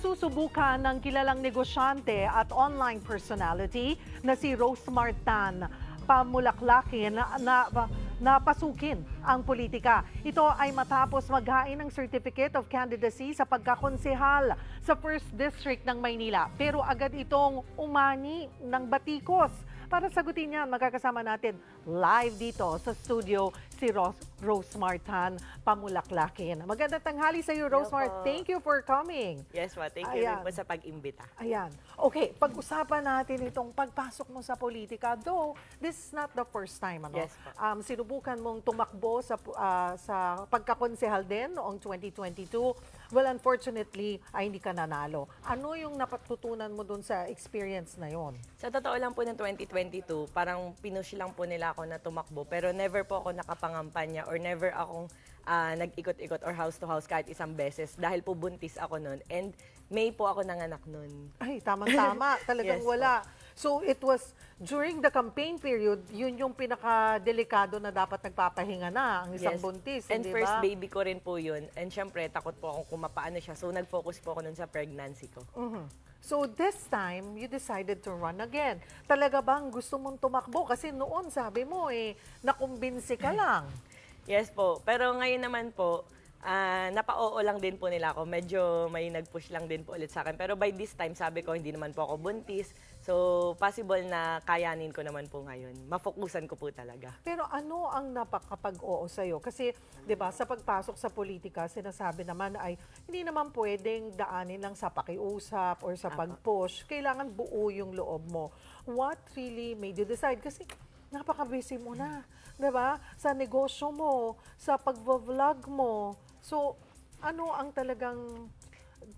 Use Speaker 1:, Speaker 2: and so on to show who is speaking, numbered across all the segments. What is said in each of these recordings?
Speaker 1: Sinusubukan ng kilalang negosyante at online personality na si Rose Martan pamulaklakin na pasukin ang politika. Ito ay matapos maghain ng Certificate of Candidacy sa pagkakonsehal sa 1st District ng Maynila. Pero agad itong umani ng batikos. Para sagutin yan, magkakasama natin live dito sa studio si Rose Martan pamulaklakin. Magandang tanghali sa iyo, Rose Martan. Thank you for coming.
Speaker 2: Yes, ma. Thank you rin po sa pag-imbita.
Speaker 1: Ayan. Okay, pag-usapan natin itong pagpasok mo sa politika. Though, this is not the first time. Ano?
Speaker 2: Yes, po.
Speaker 1: Sinubukan mong tumakbo sa pagkakonsehal din noong 2022. Well, unfortunately, ay hindi ka nanalo. Ano yung napatutunan mo dun sa experience na yon?
Speaker 2: Sa totoo lang po ng 2022, parang pinush lang po nila ako na tumakbo. Pero never po ako nakapangampanya or never akong nag-ikot-ikot or house to house kahit isang beses dahil po buntis ako nun. And May po ako nanganak nun.
Speaker 1: Ay, tamang-tama. Talagang
Speaker 2: Yes,
Speaker 1: wala. So, it was during the campaign period, yun yung pinaka-delikado na dapat nagpapahinga na, ang isang
Speaker 2: Yes.
Speaker 1: buntis,
Speaker 2: And
Speaker 1: hindi
Speaker 2: first
Speaker 1: ba?
Speaker 2: baby ko rin po yun. And syempre, takot po akong kung mapaano siya. So, nag-focus po ako nun sa pregnancy ko.
Speaker 1: So, this time, you decided to run again. Talaga bang gusto mong tumakbo? Kasi noon, sabi mo, nakumbinsi ka lang.
Speaker 2: Yes po. Pero ngayon naman po, napa-oo lang din po nila ako. Medyo may nag-push lang din po ulit sa akin. Pero by this time, sabi ko, hindi naman po ako buntis. So, possible na kayanin ko naman po ngayon. Mafokusan ko po talaga.
Speaker 1: Pero ano ang napakapag-oo sa'yo? Kasi, di ba, sa pagpasok sa politika, sinasabi naman ay hindi naman pwedeng daanin lang sa pakiusap or sa pag-push. Kailangan buo yung loob mo. What really made you decide? Kasi napaka-busy mo na, di ba? Sa negosyo mo, sa pag-vlog mo. So, ano ang talagang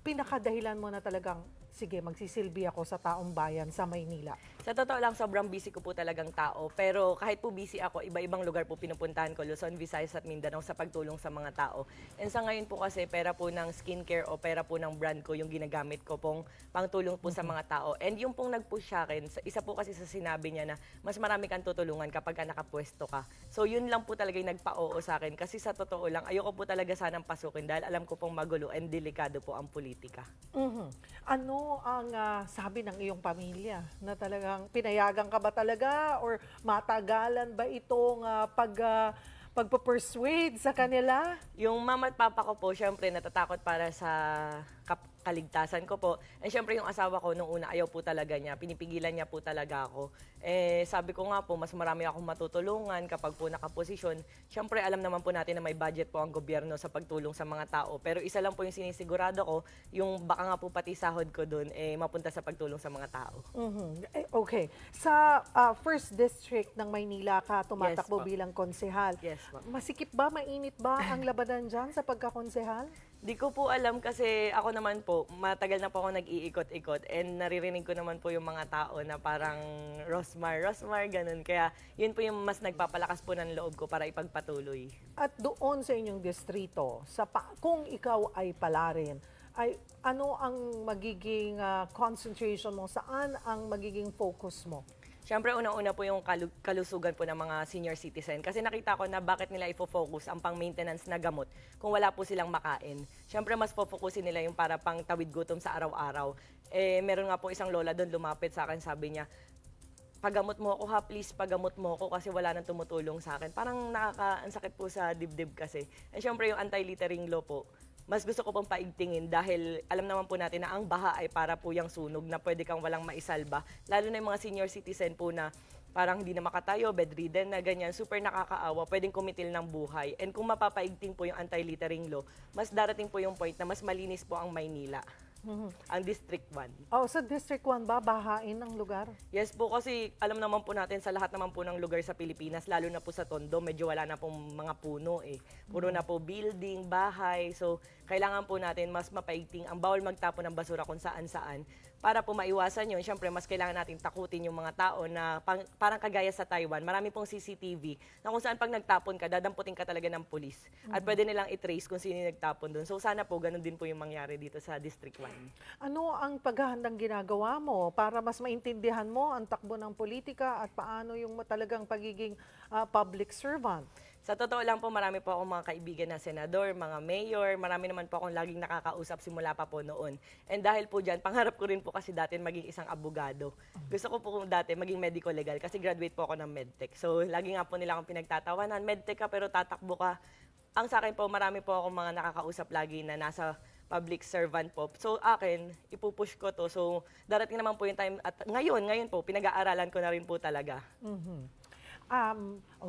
Speaker 1: pinakadahilan mo na talagang sige, magsisilbi ako sa taong bayan sa Maynila?
Speaker 2: Sa totoo lang, sobrang busy ko po talagang tao. Pero kahit po busy ako, iba-ibang lugar po pinupuntahan ko, Luzon, Visayas at Mindanao sa pagtulong sa mga tao. And sa ngayon po kasi, pera po ng skincare o pera po ng brand ko yung ginagamit ko pong pangtulong po sa mga tao. And yung pong nag-push sa akin, isa po kasi sa sinabi niya na mas marami kang tutulungan kapag ka nakapwesto ka. So yun lang po talaga yung nagpa-oo sa akin. Kasi sa totoo lang, ayoko po talaga sanang pasukin dahil alam ko pong magulo and delikado po ang politika.
Speaker 1: Ano ang sabi ng iyong pamilya? Na talagang pinayagan ka ba talaga? Or matagalan ba itong pagpapersuade sa kanila?
Speaker 2: Yung mama at papa ko po, syempre natatakot para sa kaligtasan ko po. And syempre yung asawa ko nung una ayaw po talaga niya, pinipigilan niya po talaga ako. Sabi ko nga po, mas marami akong matutulungan kapag po nakaposisyon. Syempre alam naman po natin na may budget po ang gobyerno sa pagtulong sa mga tao. Pero isa lang po yung sinisigurado ko, yung baka nga po pati sahod ko doon, mapunta sa pagtulong sa mga tao.
Speaker 1: Okay. Sa 1st District ng Maynila ka tumatakbo
Speaker 2: Yes, po.
Speaker 1: bilang konsehal.
Speaker 2: Yes, po.
Speaker 1: Masikip ba, mainit ba ang labanan dyan sa pagkakonsehal?
Speaker 2: Di ko po alam kasi ako naman po, matagal na po ako nag-iikot-ikot and naririnig ko naman po yung mga tao na parang Rosmar, ganun. Kaya yun po yung mas nagpapalakas po ng loob ko para ipagpatuloy.
Speaker 1: At doon sa inyong distrito, kung ikaw ay palarin, ay ano ang magiging concentration mo? Saan ang magiging focus mo?
Speaker 2: Siyempre, unang-una po yung kalusugan po ng mga senior citizen. Kasi nakita ko na bakit nila ifo-focus ang pang-maintenance na gamot kung wala po silang makain. Siyempre, mas focusin nila yung para pang tawid gutom sa araw-araw. Meron nga po isang lola doon lumapit sa akin, sabi niya, pagamot mo ako ha, please, pagamot mo ako kasi wala nang tumutulong sa akin. Parang ang sakit po sa dibdib kasi. Siyempre, yung anti-littering law po, mas gusto ko pong paigtingin dahil alam naman po natin na ang baha ay para po yung sunog na pwede kang walang maisalba. Lalo na yung mga senior citizen po na parang hindi na makatayo, bedridden na ganyan, super nakakaawa, pwedeng kumitil ng buhay. And kung mapapaigting po yung anti-littering law, mas darating po yung point na mas malinis po ang Maynila. Ang District 1.
Speaker 1: Oh, sa District 1 ba, bahain ang lugar?
Speaker 2: Yes po, kasi alam naman po natin sa lahat naman po ng lugar sa Pilipinas, lalo na po sa Tondo, medyo wala na pong mga puno Puro na po building, bahay. So, kailangan po natin mas mapaigting ang bawal magtapon ng basura kung saan-saan. Para po maiwasan yun, syempre mas kailangan natin takutin yung mga tao na parang kagaya sa Taiwan, marami pong CCTV na kung saan pag nagtapon ka, dadamputin ka talaga ng pulis. At pwede nilang i-trace kung sino yung nagtapon doon. So sana po, ganun din po yung mangyari dito sa District 1.
Speaker 1: Ano ang paghahandang ginagawa mo para mas maintindihan mo ang takbo ng politika at paano yung talagang pagiging public servant?
Speaker 2: Sa totoo lang po, marami po akong mga kaibigan na senador, mga mayor, marami naman po akong laging nakakausap simula pa po noon. And dahil po dyan, pangarap ko rin po kasi dati maging isang abogado. Gusto ko po dati maging medical legal kasi graduate po ako ng medtech. So lagi nga po nila akong pinagtatawanan, medtech ka pero tatakbo ka. Ang sa akin po, marami po akong mga nakakausap lagi na nasa public servant po. So akin, ipupush ko to. So darating naman po yung time, at ngayon po, pinag-aaralan ko na rin po talaga.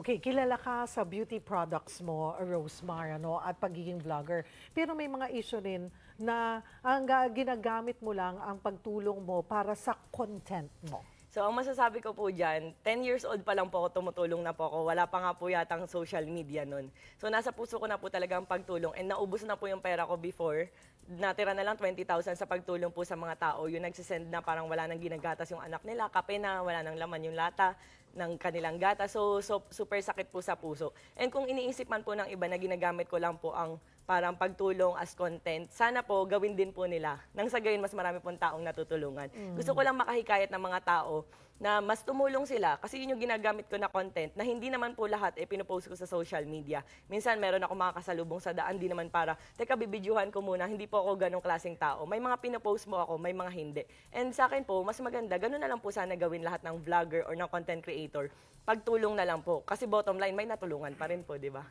Speaker 1: Okay, kilala ka sa beauty products mo, Rosemar, ano, at pagiging vlogger. Pero may mga issue rin na ang ginagamit mo lang ang pagtulong mo para sa content mo.
Speaker 2: So, ang masasabi ko po dyan, 10 years old pa lang po ako, tumutulong na po ako. Wala pa nga po yatang social media nun. So, nasa puso ko na po talaga ang pagtulong and naubos na po yung pera ko before. Natira na lang 20,000 sa pagtulong po sa mga tao. Yung nagsisend na parang wala nang ginagatas yung anak nila, kape na, wala nang laman yung lata ng kanilang gata. So, super sakit po sa puso. And kung iniisip man po ng iba na ginagamit ko lang po ang parang pagtulong as content, sana po gawin din po nila. Nang sa gayon, mas marami pong taong natutulungan. Gusto ko lang makahikayat ng mga tao na mas tumulong sila kasi yun yung ginagamit ko na content na hindi naman po lahat pinupost ko sa social media. Minsan meron ako mga kasalubong sa daan, di naman para, teka, bibidyohan ko muna, hindi po ako ganong klaseng tao. May mga pinupost mo ako, may mga hindi. And sa akin po, mas maganda, ganun na lang po sana gawin lahat ng vlogger or ng content creator. Pagtulong na lang po. Kasi bottom line, may natulungan pa rin po, di ba?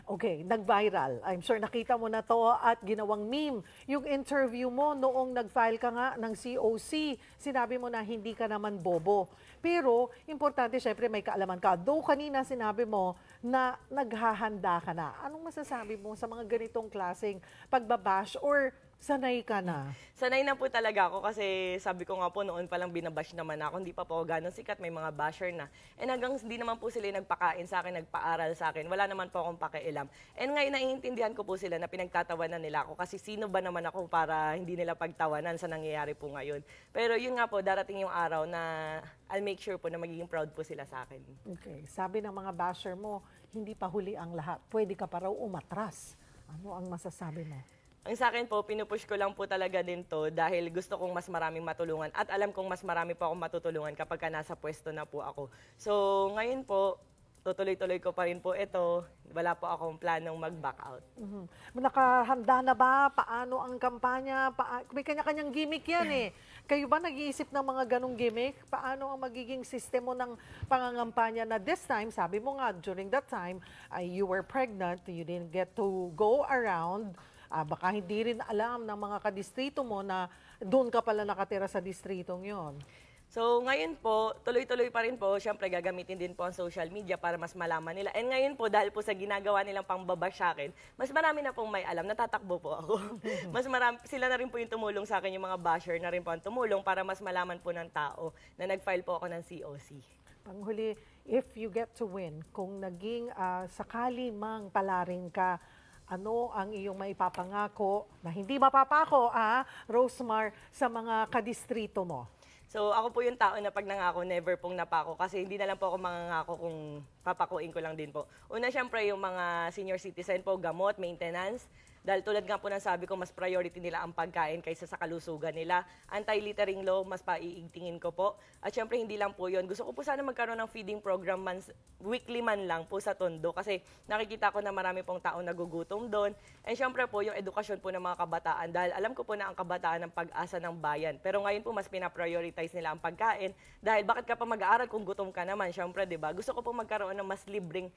Speaker 1: Okay, nag-viral. I'm sure nakita mo na to at ginawang meme. Yung interview mo noong nag-file ka nga ng COC, sinabi mo na hindi ka naman bobo. Pero, importante, syempre may kaalaman ka. Though kanina sinabi mo na naghahanda ka na. Anong masasabi mo sa mga ganitong klaseng pagbabash or sanay ka na?
Speaker 2: Sanay na po talaga ako kasi sabi ko nga po noon palang binabash naman ako. Hindi pa po ako ganun sikat, may mga basher na. And hanggang hindi naman po sila nagpakain sa akin, nagpaaral sa akin. Wala naman po akong pakialam. And ngayon naiintindihan ko po sila na pinagtatawanan nila ako kasi sino ba naman ako para hindi nila pagtawanan sa nangyayari po ngayon. Pero yun nga po, darating yung araw na I'll make sure po na magiging proud po sila sa akin.
Speaker 1: Okay, sabi ng mga basher mo, hindi pa huli ang lahat. Pwede ka pa raw umatras. Ano ang masasabi mo?
Speaker 2: Ang sa akin po, pinupush ko lang po talaga din to dahil gusto kong mas maraming matulungan at alam kong mas marami po akong matutulungan kapag ka nasa pwesto na po ako. So, ngayon po, tutuloy-tuloy ko pa rin po ito. Wala po akong planong mag-back out.
Speaker 1: Nakahanda na ba? Paano ang kampanya? May kanya-kanyang gimmick yan eh. Kayo ba nag-iisip ng mga ganong gimmick? Paano ang magiging sistemo ng pangangampanya na this time, sabi mo nga, during that time, you were pregnant, you didn't get to go around. Baka hindi rin alam ng mga kadistrito mo na doon ka pala nakatira sa distritong yon.
Speaker 2: So ngayon po, tuloy-tuloy pa rin po, syempre gagamitin din po ang social media para mas malaman nila. And ngayon po, dahil po sa ginagawa nilang pangbabash sa akin, mas marami na pong may alam, natatakbo po ako. Mas marami, sila na rin po yung tumulong sa akin, yung mga basher na rin po ang tumulong para mas malaman po ng tao na nag-file po ako ng COC.
Speaker 1: Panghuli, if you get to win, kung naging sakali mang palaring ka, ano ang iyong maipapangako na hindi mapapako, Rosemar, sa mga kadistrito mo?
Speaker 2: So ako po yung tao na pag nangako, never pong napako kasi hindi na lang po ako mangangako kung papakuin ko lang din po. Una, syempre yung mga senior citizen po, gamot, maintenance. Dahil tulad nga po ng sabi ko, mas priority nila ang pagkain kaysa sa kalusugan nila. Anti-littering law, mas paiigtingin ko po. At syempre, hindi lang po yun. Gusto ko po sana magkaroon ng feeding program weekly man lang po sa Tondo. Kasi nakikita ko na marami pong tao nagugutom doon. And syempre po, yung edukasyon po ng mga kabataan. Dahil alam ko po na ang kabataan ang pag-asa ng bayan. Pero ngayon po, mas pinaprioritize nila ang pagkain. Dahil bakit ka pa mag-aaral kung gutom ka naman? Syempre, di ba? Gusto ko po magkaroon ng mas libreng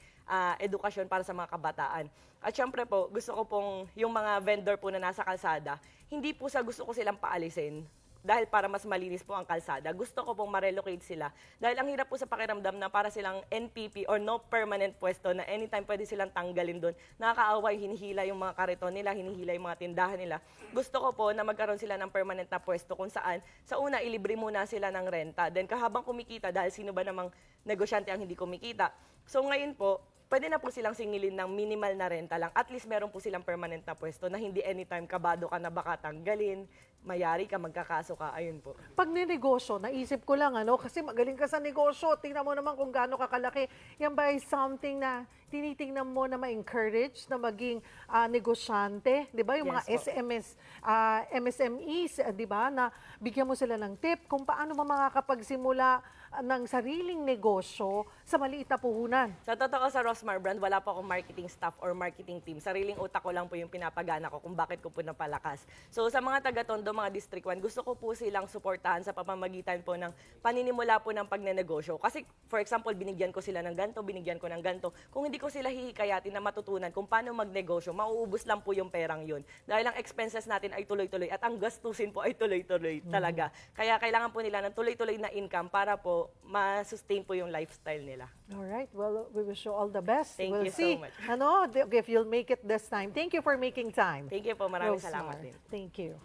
Speaker 2: edukasyon para sa mga kabataan. At syempre po, gusto ko pong yung mga vendor po na nasa kalsada, hindi po sa gusto ko silang paalisin dahil para mas malinis po ang kalsada. Gusto ko pong ma-relocate sila dahil ang hirap po sa pakiramdam na para silang NPP or no permanent pwesto na anytime pwede silang tanggalin doon. Nakakaaway, hinihila yung mga kariton nila, hinihila yung mga tindahan nila. Gusto ko po na magkaroon sila ng permanent na pwesto kung saan sa una ilibre muna sila ng renta. Then kahabang kumikita, dahil sino ba namang negosyante ang hindi kumikita. So ngayon po, pwede na po silang singilin ng minimal na renta lang. At least meron po silang permanent na pwesto na hindi anytime kabado ka na baka tanggalin, mayari ka, magkakaso ka, ayun po.
Speaker 1: Pag ninegosyo, naisip ko lang, kasi magaling ka sa negosyo, tingnan mo naman kung gaano kakalaki. Yan ba ay something na tinitingnan mo na ma-encourage na maging negosyante? Di ba? Yung mga
Speaker 2: Yes po.
Speaker 1: MSMEs, di ba? Na bigyan mo sila ng tip kung paano ba makakapagsimula ng sariling negosyo sa maliit na puhunan.
Speaker 2: Sa totoo sa Rosmar brand, wala po akong marketing staff or marketing team. Sariling utak ko lang po yung pinapagana ko kung bakit ko po napalakas. So sa mga taga-Tondo, mga District 1, gusto ko po silang suportahan sa pamamagitan po ng paninimula po ng pagnenegosyo. Kasi for example, binigyan ko sila ng ganto, binigyan ko ng ganto. Kung hindi ko sila hihikayatin na matutunan kung paano magnegosyo, mauubos lang po yung perang yun. Dahil ang expenses natin ay tuloy-tuloy at ang gastusin po ay tuloy-tuloy talaga. Kaya kailangan po nila ng tuloy-tuloy na income para po ma-sustain po yung lifestyle nila.
Speaker 1: Alright, well, we wish you all the best.
Speaker 2: Thank
Speaker 1: we'll
Speaker 2: you so
Speaker 1: see,
Speaker 2: much.
Speaker 1: If you'll make it this time. Thank you for making time.
Speaker 2: Thank you po, maraming
Speaker 1: Rosmar.
Speaker 2: salamat din.
Speaker 1: Thank you.